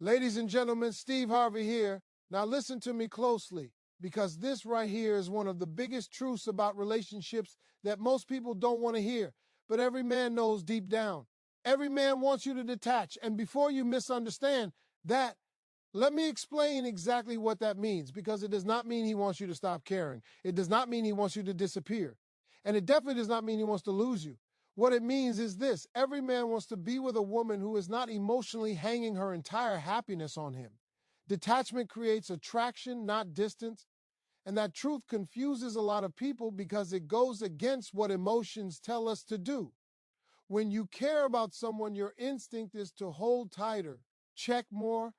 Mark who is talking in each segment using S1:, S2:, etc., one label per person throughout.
S1: Ladies and gentlemen, Steve Harvey here. Now listen to me closely, because this right here is one of the biggest truths about relationships that most people don't want to hear, but every man knows deep down. Every man wants you to detach, and before you misunderstand that, let me explain exactly what that means, because it does not mean he wants you to stop caring. It does not mean he wants you to disappear. And it definitely does not mean he wants to lose you. What it means is this: every man wants to be with a woman who is not emotionally hanging her entire happiness on him. Detachment creates attraction, not distance. And that truth confuses a lot of people because it goes against what emotions tell us to do. When you care about someone, your instinct is to hold tighter, check more,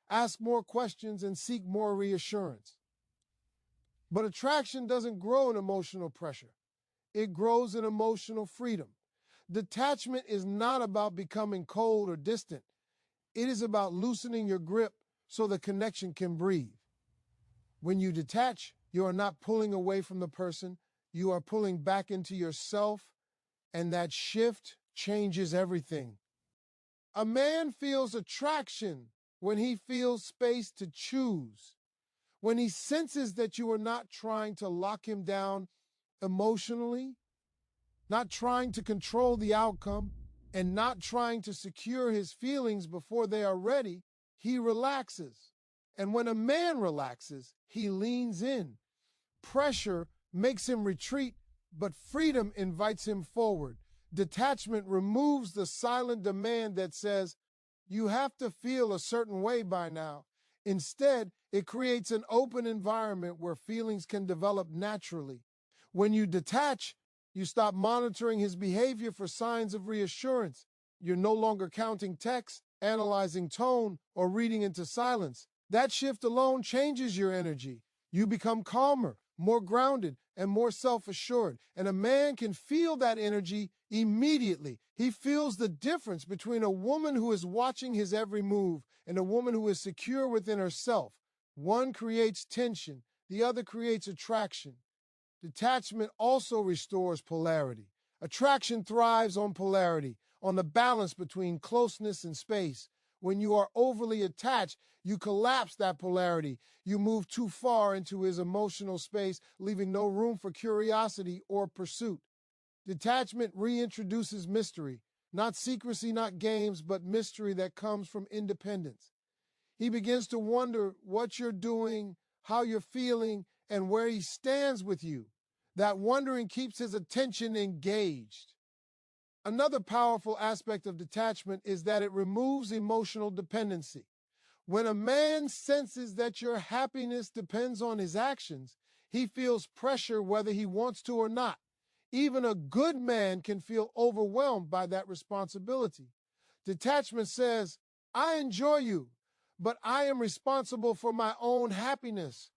S1: ask more questions, and seek more reassurance. But attraction doesn't grow in emotional pressure. It grows in emotional freedom. Detachment is not about becoming cold or distant. It is about loosening your grip so the connection can breathe. When you detach, you are not pulling away from the person. You are pulling back into yourself, and that shift changes everything. A man feels attraction when he feels space to choose, when he senses that you are not trying to lock him down emotionally, not trying to control the outcome, and not trying to secure his feelings before they are ready. He relaxes. And when a man relaxes, he leans in. Pressure makes him retreat, but freedom invites him forward. Detachment removes the silent demand that says, you have to feel a certain way by now. Instead, it creates an open environment where feelings can develop naturally. When you detach, you stop monitoring his behavior for signs of reassurance. You're no longer counting text, analyzing tone, or reading into silence. That shift alone changes your energy. You become calmer, more grounded, and more self-assured. And a man can feel that energy immediately. He feels the difference between a woman who is watching his every move and a woman who is secure within herself. One creates tension, the other creates attraction. Detachment also restores polarity. Attraction thrives on polarity, on the balance between closeness and space. When you are overly attached, you collapse that polarity. You move too far into his emotional space, leaving no room for curiosity or pursuit. Detachment reintroduces mystery, not secrecy, not games, but mystery that comes from independence. He begins to wonder what you're doing, how you're feeling, and where he stands with you. That wondering keeps his attention engaged. Another powerful aspect of detachment is that it removes emotional dependency. When a man senses that your happiness depends on his actions, he feels pressure whether he wants to or not. Even a good man can feel overwhelmed by that responsibility. Detachment says, I enjoy you, but I am responsible for my own happiness.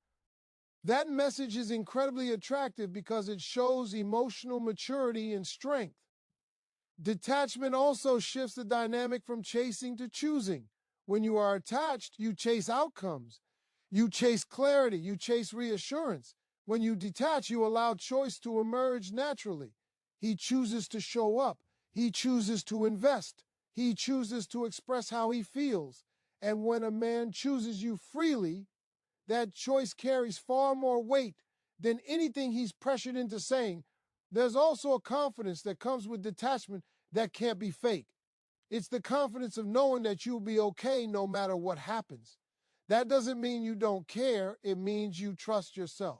S1: That message is incredibly attractive because it shows emotional maturity and strength. Detachment also shifts the dynamic from chasing to choosing. When you are attached, you chase outcomes. You chase clarity. You chase reassurance. When you detach, you allow choice to emerge naturally. He chooses to show up. He chooses to invest. He chooses to express how he feels. And when a man chooses you freely, that choice carries far more weight than anything he's pressured into saying. There's also a confidence that comes with detachment that can't be fake. It's the confidence of knowing that you'll be okay no matter what happens. That doesn't mean you don't care. It means you trust yourself.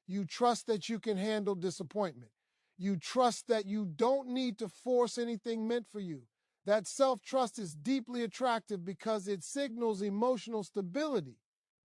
S1: You trust that you can handle disappointment. You trust that you don't need to force anything meant for you. That self-trust is deeply attractive because it signals emotional stability.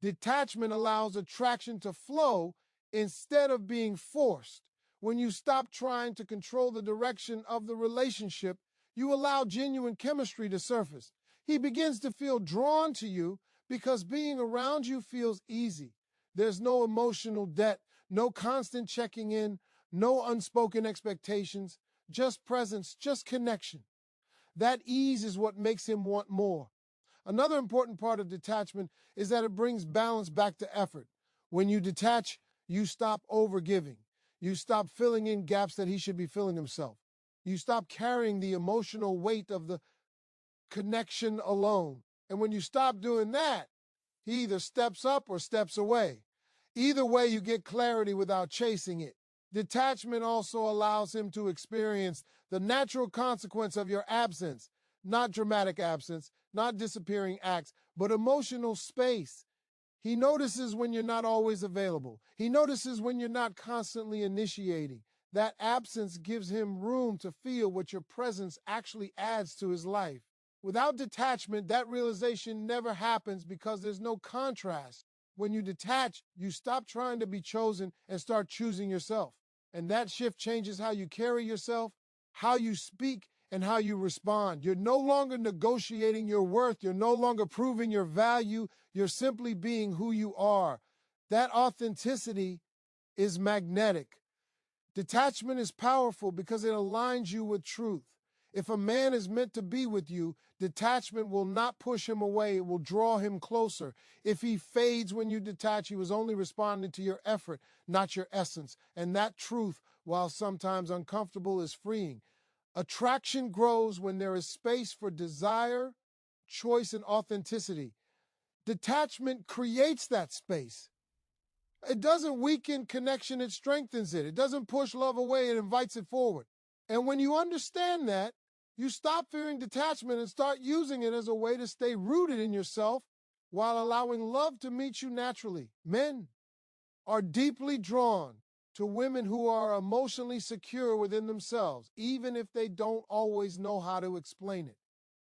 S1: Detachment allows attraction to flow instead of being forced. When you stop trying to control the direction of the relationship, you allow genuine chemistry to surface. He begins to feel drawn to you because being around you feels easy. There's no emotional debt, no constant checking in, no unspoken expectations, just presence, just connection. That ease is what makes him want more. Another important part of detachment is that it brings balance back to effort. When you detach, you stop overgiving. You stop filling in gaps that he should be filling himself. You stop carrying the emotional weight of the connection alone. And when you stop doing that, he either steps up or steps away. Either way, you get clarity without chasing it. Detachment also allows him to experience the natural consequence of your absence, not dramatic absence, not disappearing acts, but emotional space. He notices when you're not always available. He notices when you're not constantly initiating. That absence gives him room to feel what your presence actually adds to his life. Without detachment, that realization never happens because there's no contrast. When you detach, you stop trying to be chosen and start choosing yourself. And that shift changes how you carry yourself, how you speak, and how you respond. You're no longer negotiating your worth. You're no longer proving your value. You're simply being who you are. That authenticity is magnetic. Detachment is powerful because it aligns you with truth. If a man is meant to be with you, detachment will not push him away. It will draw him closer. If he fades when you detach, he was only responding to your effort, not your essence. And that truth, while sometimes uncomfortable, is freeing. Attraction grows when there is space for desire, choice, and authenticity. Detachment creates that space. It doesn't weaken connection, it strengthens it. It doesn't push love away, it invites it forward. And when you understand that, you stop fearing detachment and start using it as a way to stay rooted in yourself while allowing love to meet you naturally. Men are deeply drawn to women who are emotionally secure within themselves, even if they don't always know how to explain it.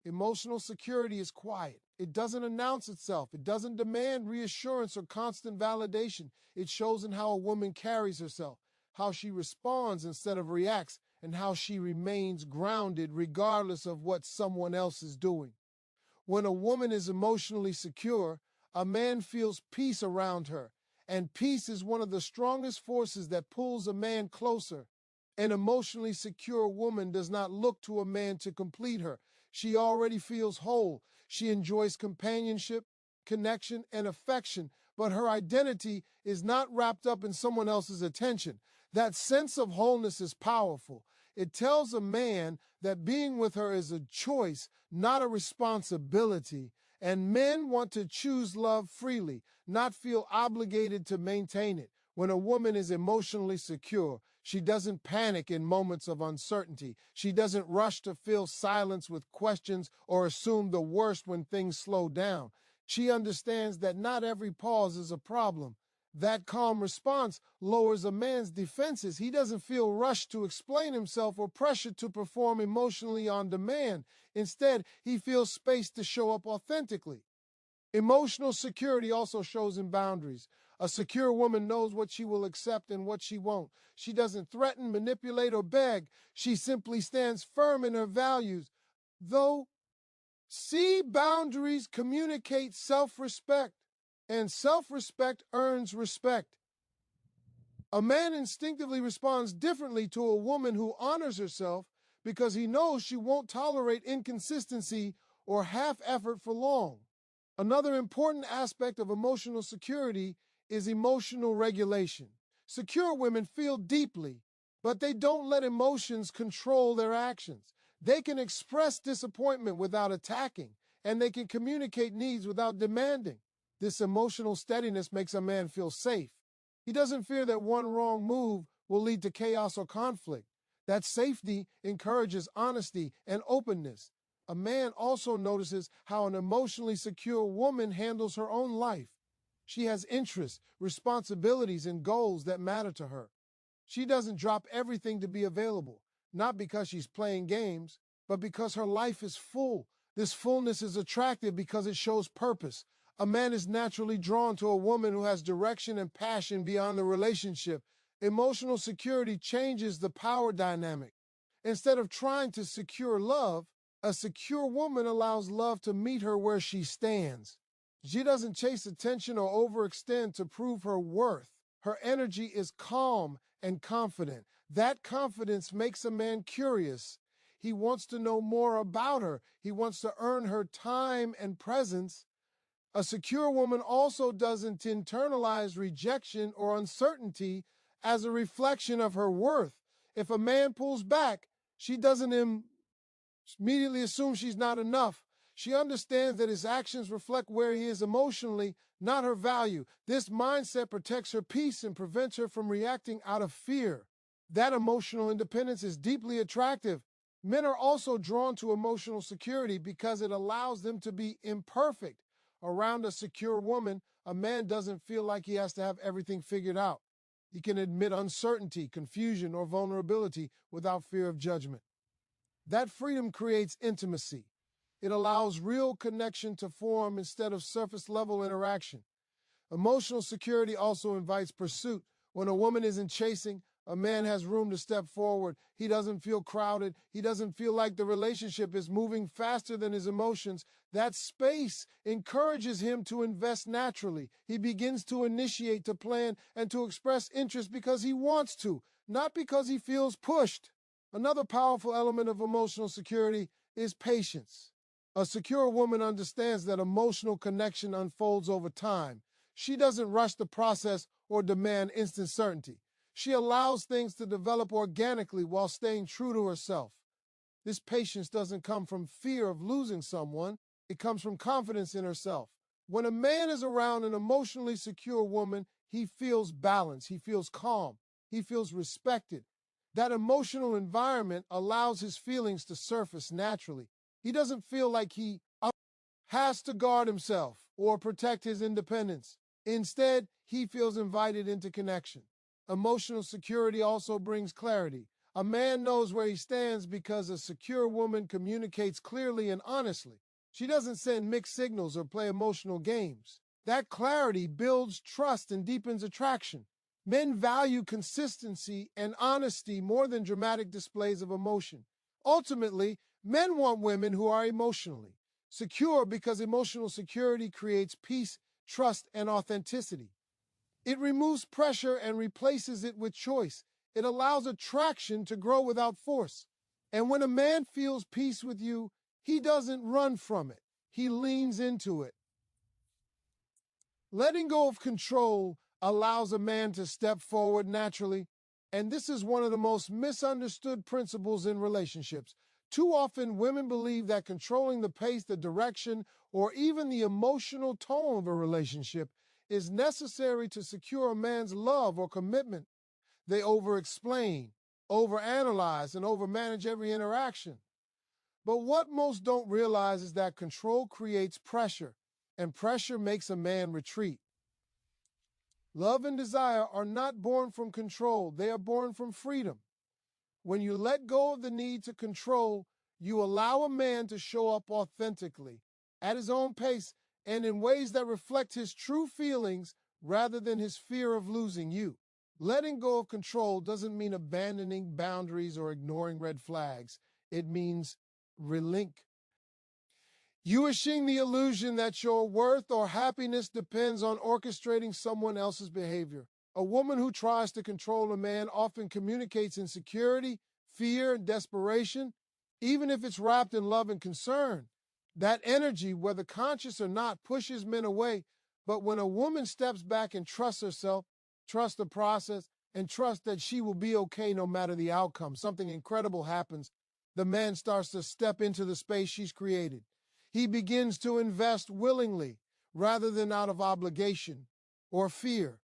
S1: Emotional security is quiet. It doesn't announce itself. It doesn't demand reassurance or constant validation. It shows in how a woman carries herself, how she responds instead of reacts, and how she remains grounded regardless of what someone else is doing. When a woman is emotionally secure, a man feels peace around her. And peace is one of the strongest forces that pulls a man closer. An emotionally secure woman does not look to a man to complete her. She already feels whole. She enjoys companionship, connection, and affection, but her identity is not wrapped up in someone else's attention. That sense of wholeness is powerful. It tells a man that being with her is a choice, not a responsibility. And men want to choose love freely, not feel obligated to maintain it. When a woman is emotionally secure, she doesn't panic in moments of uncertainty. She doesn't rush to fill silence with questions or assume the worst when things slow down. She understands that not every pause is a problem. That calm response lowers a man's defenses. He doesn't feel rushed to explain himself or pressured to perform emotionally on demand. Instead, he feels space to show up authentically. Emotional security also shows in boundaries. A secure woman knows what she will accept and what she won't. She doesn't threaten, manipulate, or beg. She simply stands firm in her values. Though, see, boundaries communicate self-respect, and self-respect earns respect. A man instinctively responds differently to a woman who honors herself because he knows she won't tolerate inconsistency or half effort for long. Another important aspect of emotional security is emotional regulation. Secure women feel deeply, but they don't let emotions control their actions. They can express disappointment without attacking, and they can communicate needs without demanding. This emotional steadiness makes a man feel safe. He doesn't fear that one wrong move will lead to chaos or conflict. That safety encourages honesty and openness. A man also notices how an emotionally secure woman handles her own life. She has interests, responsibilities, and goals that matter to her. She doesn't drop everything to be available, not because she's playing games, but because her life is full. This fullness is attractive because it shows purpose. A man is naturally drawn to a woman who has direction and passion beyond the relationship. Emotional security changes the power dynamic. Instead of trying to secure love, a secure woman allows love to meet her where she stands. She doesn't chase attention or overextend to prove her worth. Her energy is calm and confident. That confidence makes a man curious. He wants to know more about her. He wants to earn her time and presence. A secure woman also doesn't internalize rejection or uncertainty as a reflection of her worth. If a man pulls back, she doesn't immediately assume she's not enough. She understands that his actions reflect where he is emotionally, not her value. This mindset protects her peace and prevents her from reacting out of fear. That emotional independence is deeply attractive. Men are also drawn to emotional security because it allows them to be imperfect. Around a secure woman, a man doesn't feel like he has to have everything figured out. He can admit uncertainty, confusion, or vulnerability without fear of judgment. That freedom creates intimacy. It allows real connection to form instead of surface level interaction. Emotional security also invites pursuit. When a woman isn't chasing, a man has room to step forward. He doesn't feel crowded. He doesn't feel like the relationship is moving faster than his emotions. That space encourages him to invest naturally. He begins to initiate, to plan, and to express interest because he wants to, not because he feels pushed. Another powerful element of emotional security is patience. A secure woman understands that emotional connection unfolds over time. She doesn't rush the process or demand instant certainty. She allows things to develop organically while staying true to herself. This patience doesn't come from fear of losing someone. It comes from confidence in herself. When a man is around an emotionally secure woman, he feels balanced. He feels calm. He feels respected. That emotional environment allows his feelings to surface naturally. He doesn't feel like he has to guard himself or protect his independence. Instead, he feels invited into connection. Emotional security also brings clarity. A man knows where he stands because a secure woman communicates clearly and honestly. She doesn't send mixed signals or play emotional games. That clarity builds trust and deepens attraction. Men value consistency and honesty more than dramatic displays of emotion. Ultimately, men want women who are emotionally secure because emotional security creates peace, trust, and authenticity. It removes pressure and replaces it with choice. It allows attraction to grow without force. And when a man feels peace with you, he doesn't run from it. He leans into it. Letting go of control allows a man to step forward naturally, and this is one of the most misunderstood principles in relationships. Too often, women believe that controlling the pace, the direction, or even the emotional tone of a relationship is necessary to secure a man's love or commitment. They over-explain, overanalyze, and overmanage every interaction. But what most don't realize is that control creates pressure, and pressure makes a man retreat. Love and desire are not born from control, they are born from freedom. When you let go of the need to control, you allow a man to show up authentically, at his own pace, and in ways that reflect his true feelings rather than his fear of losing you. Letting go of control doesn't mean abandoning boundaries or ignoring red flags. It means relinquishing. You wishing the illusion that your worth or happiness depends on orchestrating someone else's behavior. A woman who tries to control a man often communicates insecurity, fear, and desperation, even if it's wrapped in love and concern. That energy, whether conscious or not, pushes men away. But when a woman steps back and trusts herself, trusts the process, and trusts that she will be okay no matter the outcome, something incredible happens. The man starts to step into the space she's created. He begins to invest willingly rather than out of obligation or fear.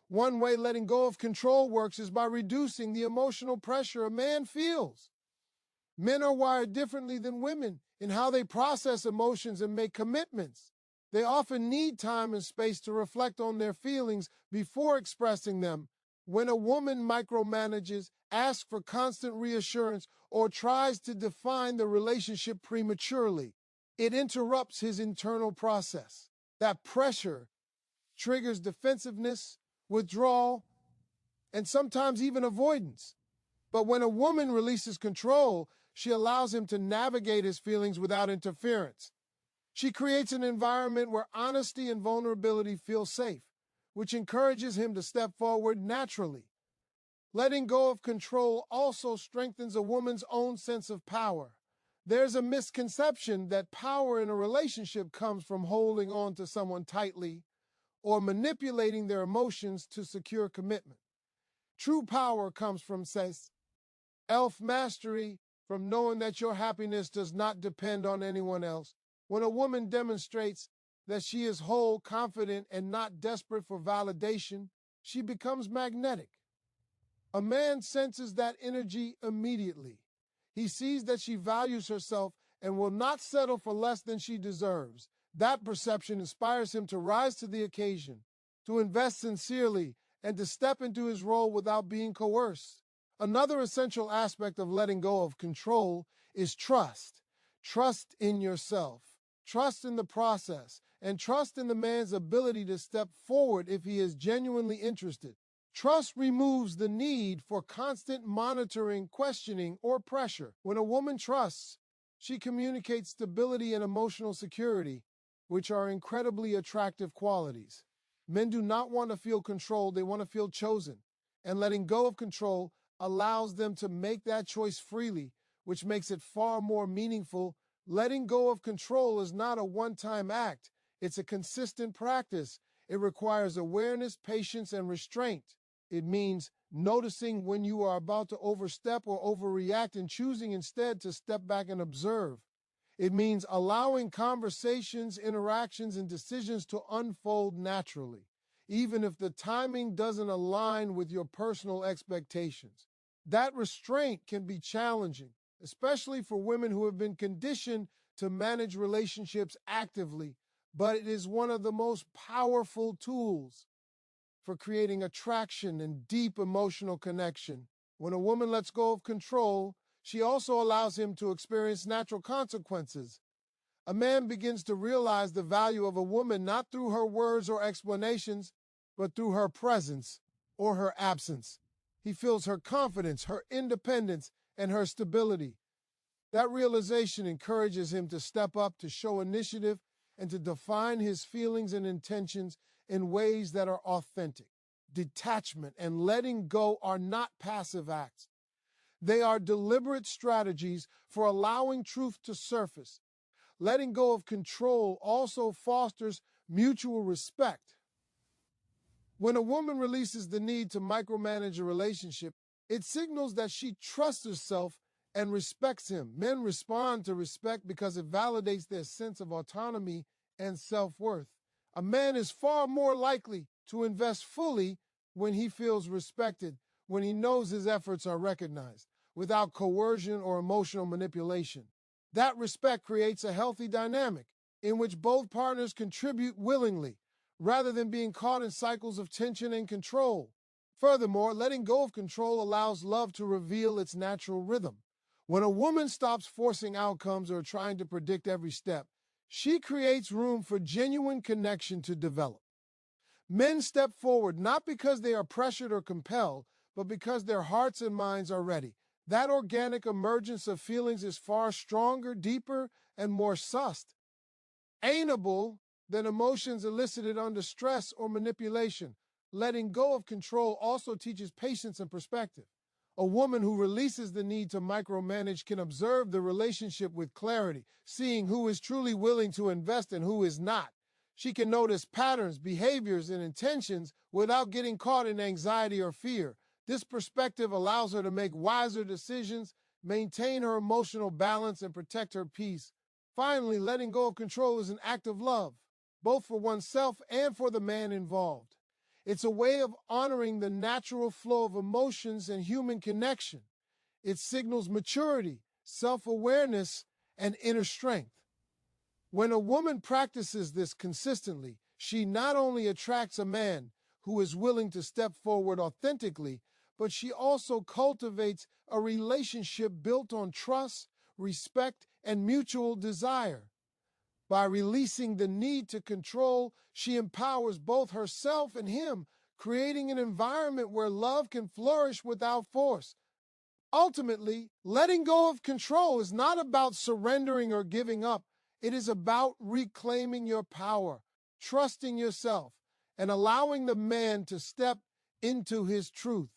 S1: One way letting go of control works is by reducing the emotional pressure a man feels. Men are wired differently than women in how they process emotions and make commitments. They often need time and space to reflect on their feelings before expressing them. When a woman micromanages, asks for constant reassurance, or tries to define the relationship prematurely, it interrupts his internal process. That pressure triggers defensiveness, withdrawal, and sometimes even avoidance. But when a woman releases control, she allows him to navigate his feelings without interference. She creates an environment where honesty and vulnerability feel safe, which encourages him to step forward naturally. Letting go of control also strengthens a woman's own sense of power. There's a misconception that power in a relationship comes from holding on to someone tightly or manipulating their emotions to secure commitment. True power comes from self-mastery, from knowing that your happiness does not depend on anyone else. When a woman demonstrates that she is whole, confident, and not desperate for validation, she becomes magnetic. A man senses that energy immediately. He sees that she values herself and will not settle for less than she deserves. That perception inspires him to rise to the occasion, to invest sincerely, and to step into his role without being coerced. Another essential aspect of letting go of control is trust. Trust in yourself, trust in the process, and trust in the man's ability to step forward if he is genuinely interested. Trust removes the need for constant monitoring, questioning, or pressure. When a woman trusts, she communicates stability and emotional security, which are incredibly attractive qualities. Men do not want to feel controlled, they want to feel chosen. And letting go of control allows them to make that choice freely, which makes it far more meaningful. Letting go of control is not a one-time act, it's a consistent practice. It requires awareness, patience, and restraint. It means noticing when you are about to overstep or overreact and choosing instead to step back and observe. It means allowing conversations, interactions, and decisions to unfold naturally, even if the timing doesn't align with your personal expectations. That restraint can be challenging, especially for women who have been conditioned to manage relationships actively, but it is one of the most powerful tools for creating attraction and deep emotional connection. When a woman lets go of control, she also allows him to experience natural consequences. A man begins to realize the value of a woman not through her words or explanations, but through her presence or her absence. He feels her confidence, her independence, and her stability. That realization encourages him to step up, to show initiative, and to define his feelings and intentions in ways that are authentic. Detachment and letting go are not passive acts. They are deliberate strategies for allowing truth to surface. Letting go of control also fosters mutual respect. When a woman releases the need to micromanage a relationship, it signals that she trusts herself and respects him. Men respond to respect because it validates their sense of autonomy and self-worth. A man is far more likely to invest fully when he feels respected, when he knows his efforts are recognized, without coercion or emotional manipulation. That respect creates a healthy dynamic in which both partners contribute willingly, rather than being caught in cycles of tension and control. Furthermore, letting go of control allows love to reveal its natural rhythm. When a woman stops forcing outcomes or trying to predict every step, she creates room for genuine connection to develop. Men step forward not because they are pressured or compelled, but because their hearts and minds are ready. That organic emergence of feelings is far stronger, deeper, and more sustainable than emotions elicited under stress or manipulation. Letting go of control also teaches patience and perspective. A woman who releases the need to micromanage can observe the relationship with clarity, seeing who is truly willing to invest and who is not. She can notice patterns, behaviors, and intentions without getting caught in anxiety or fear. This perspective allows her to make wiser decisions, maintain her emotional balance, and protect her peace. Finally, letting go of control is an act of love, both for oneself and for the man involved. It's a way of honoring the natural flow of emotions and human connection. It signals maturity, self-awareness, and inner strength. When a woman practices this consistently, she not only attracts a man who is willing to step forward authentically, but she also cultivates a relationship built on trust, respect, and mutual desire. By releasing the need to control, she empowers both herself and him, creating an environment where love can flourish without force. Ultimately, letting go of control is not about surrendering or giving up. It is about reclaiming your power, trusting yourself, and allowing the man to step into his truth.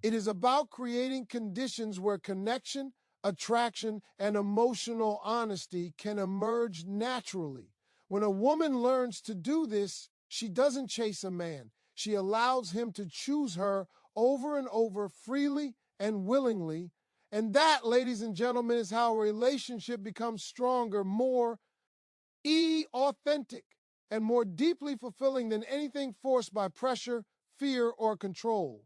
S1: It is about creating conditions where connection, attraction, and emotional honesty can emerge naturally. When a woman learns to do this, she doesn't chase a man. She allows him to choose her over and over freely and willingly. And that, ladies and gentlemen, is how a relationship becomes stronger, more authentic, and more deeply fulfilling than anything forced by pressure, fear, or control.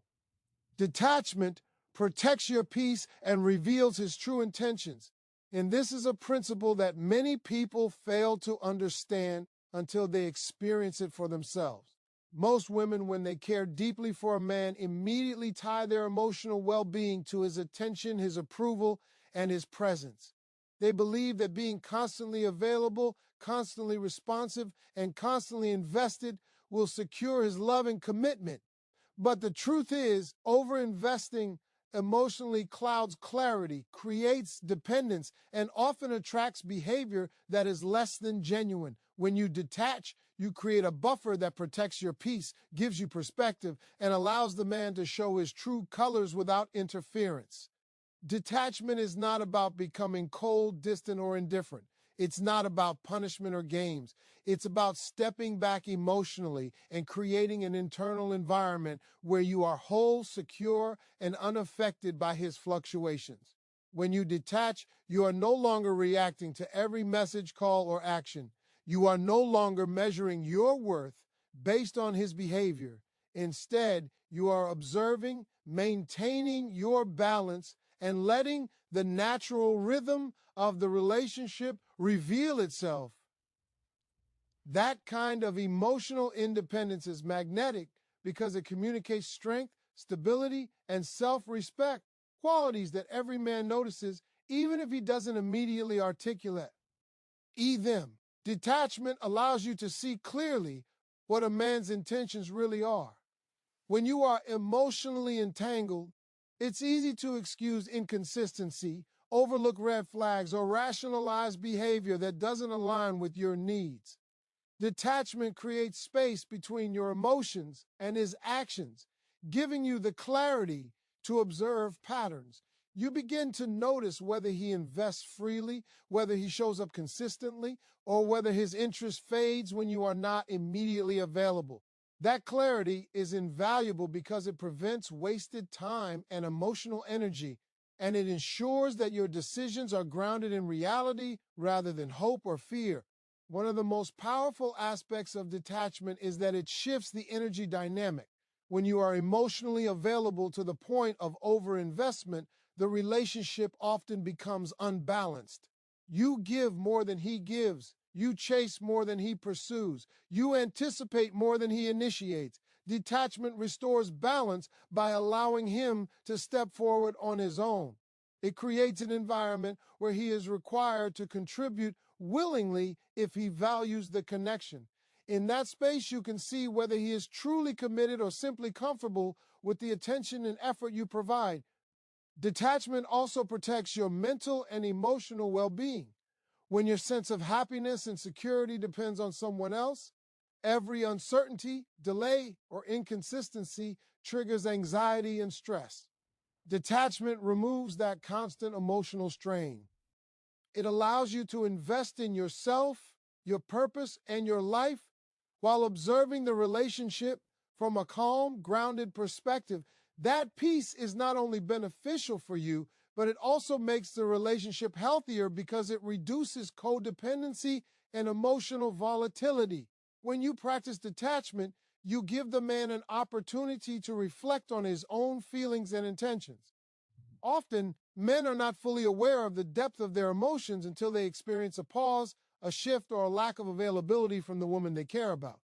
S1: Detachment protects your peace and reveals his true intentions. And this is a principle that many people fail to understand until they experience it for themselves. Most women, when they care deeply for a man, immediately tie their emotional well-being to his attention, his approval, and his presence. They believe that being constantly available, constantly responsive, and constantly invested will secure his love and commitment. But the truth is, overinvesting emotionally clouds clarity, creates dependence, and often attracts behavior that is less than genuine. When you detach, you create a buffer that protects your peace, gives you perspective, and allows the man to show his true colors without interference. Detachment is not about becoming cold, distant, or indifferent. It's not about punishment or games. It's about stepping back emotionally and creating an internal environment where you are whole, secure, and unaffected by his fluctuations. When you detach, you are no longer reacting to every message, call, or action. You are no longer measuring your worth based on his behavior. Instead, you are observing, maintaining your balance, and letting the natural rhythm of the relationship reveal itself. That kind of emotional independence is magnetic because it communicates strength, stability, and self-respect, qualities that every man notices even if he doesn't immediately articulate them. Detachment allows you to see clearly what a man's intentions really are. When you are emotionally entangled, it's easy to excuse inconsistency, overlook red flags, or rationalize behavior that doesn't align with your needs. Detachment creates space between your emotions and his actions, giving you the clarity to observe patterns. You begin to notice whether he invests freely, whether he shows up consistently, or whether his interest fades when you are not immediately available. That clarity is invaluable because it prevents wasted time and emotional energy, and it ensures that your decisions are grounded in reality rather than hope or fear. One of the most powerful aspects of detachment is that it shifts the energy dynamic. When you are emotionally available to the point of overinvestment, the relationship often becomes unbalanced. You give more than he gives. You chase more than he pursues. You anticipate more than he initiates. Detachment restores balance by allowing him to step forward on his own. It creates an environment where he is required to contribute willingly if he values the connection. In that space, you can see whether he is truly committed or simply comfortable with the attention and effort you provide. Detachment also protects your mental and emotional well-being. When your sense of happiness and security depends on someone else, every uncertainty, delay, or inconsistency triggers anxiety and stress. Detachment removes that constant emotional strain. It allows you to invest in yourself, your purpose, and your life while observing the relationship from a calm, grounded perspective. That peace is not only beneficial for you, but it also makes the relationship healthier because it reduces codependency and emotional volatility. When you practice detachment, you give the man an opportunity to reflect on his own feelings and intentions. Often, men are not fully aware of the depth of their emotions until they experience a pause, a shift, or a lack of availability from the woman they care about.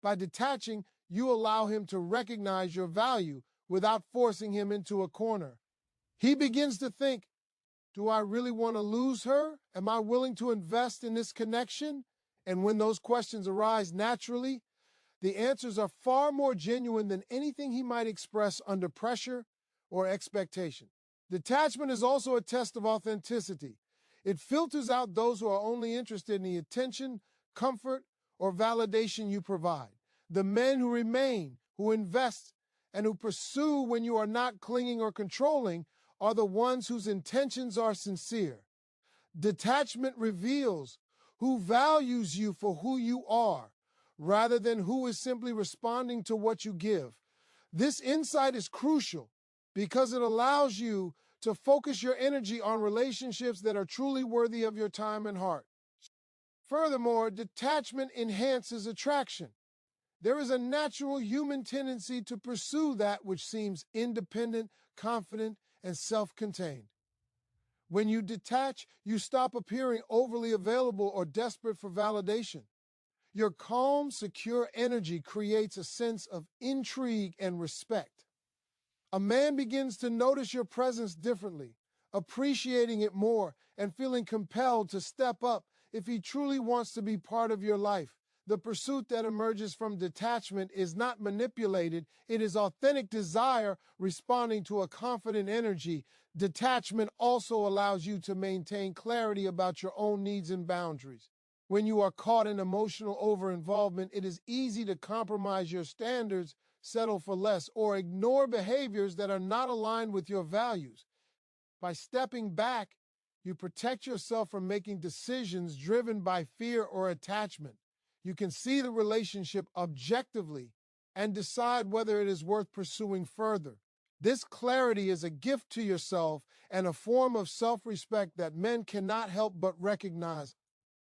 S1: By detaching, you allow him to recognize your value without forcing him into a corner. He begins to think, do I really want to lose her? Am I willing to invest in this connection? And when those questions arise naturally, the answers are far more genuine than anything he might express under pressure or expectation. Detachment is also a test of authenticity. It filters out those who are only interested in the attention, comfort, or validation you provide. The men who remain, who invest, and who pursue when you are not clinging or controlling are the ones whose intentions are sincere. Detachment reveals who values you for who you are, rather than who is simply responding to what you give. This insight is crucial because it allows you to focus your energy on relationships that are truly worthy of your time and heart. Furthermore, detachment enhances attraction. There is a natural human tendency to pursue that which seems independent, confident, and self-contained. When you detach, you stop appearing overly available or desperate for validation. Your calm, secure energy creates a sense of intrigue and respect. A man begins to notice your presence differently, appreciating it more, and feeling compelled to step up if he truly wants to be part of your life. The pursuit that emerges from detachment is not manipulated, it is authentic desire responding to a confident energy. Detachment also allows you to maintain clarity about your own needs and boundaries. When you are caught in emotional overinvolvement, it is easy to compromise your standards, settle for less, or ignore behaviors that are not aligned with your values. By stepping back, you protect yourself from making decisions driven by fear or attachment. You can see the relationship objectively and decide whether it is worth pursuing further. This clarity is a gift to yourself and a form of self-respect that men cannot help but recognize.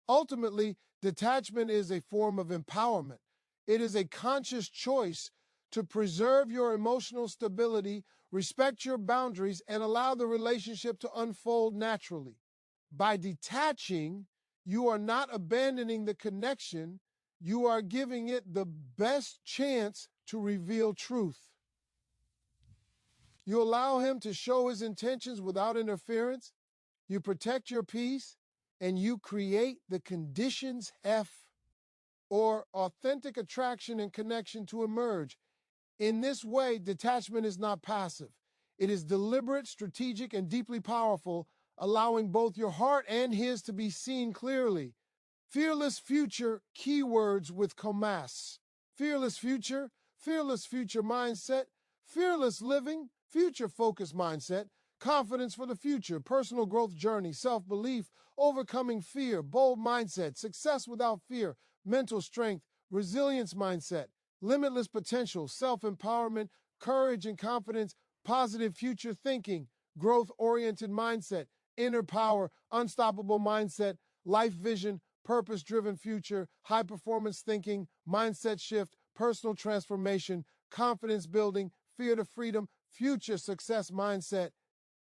S1: Ultimately, detachment is a form of empowerment. It is a conscious choice to preserve your emotional stability, respect your boundaries, and allow the relationship to unfold naturally. By detaching, you are not abandoning the connection, you are giving it the best chance to reveal truth. You allow him to show his intentions without interference, you protect your peace, and you create the conditions or authentic attraction and connection to emerge. In this way, detachment is not passive. It is deliberate, strategic, and deeply powerful, allowing both your heart and his to be seen clearly. Fearless future keywords with Comas. Fearless future mindset, fearless living, future-focused mindset, confidence for the future, personal growth journey, self-belief, overcoming fear, bold mindset, success without fear, mental strength, resilience mindset, limitless potential, self-empowerment, courage and confidence, positive future thinking, growth-oriented mindset, inner power, unstoppable mindset, life vision, purpose-driven future, high-performance thinking, mindset shift, personal transformation, confidence building, fear to freedom, future success mindset,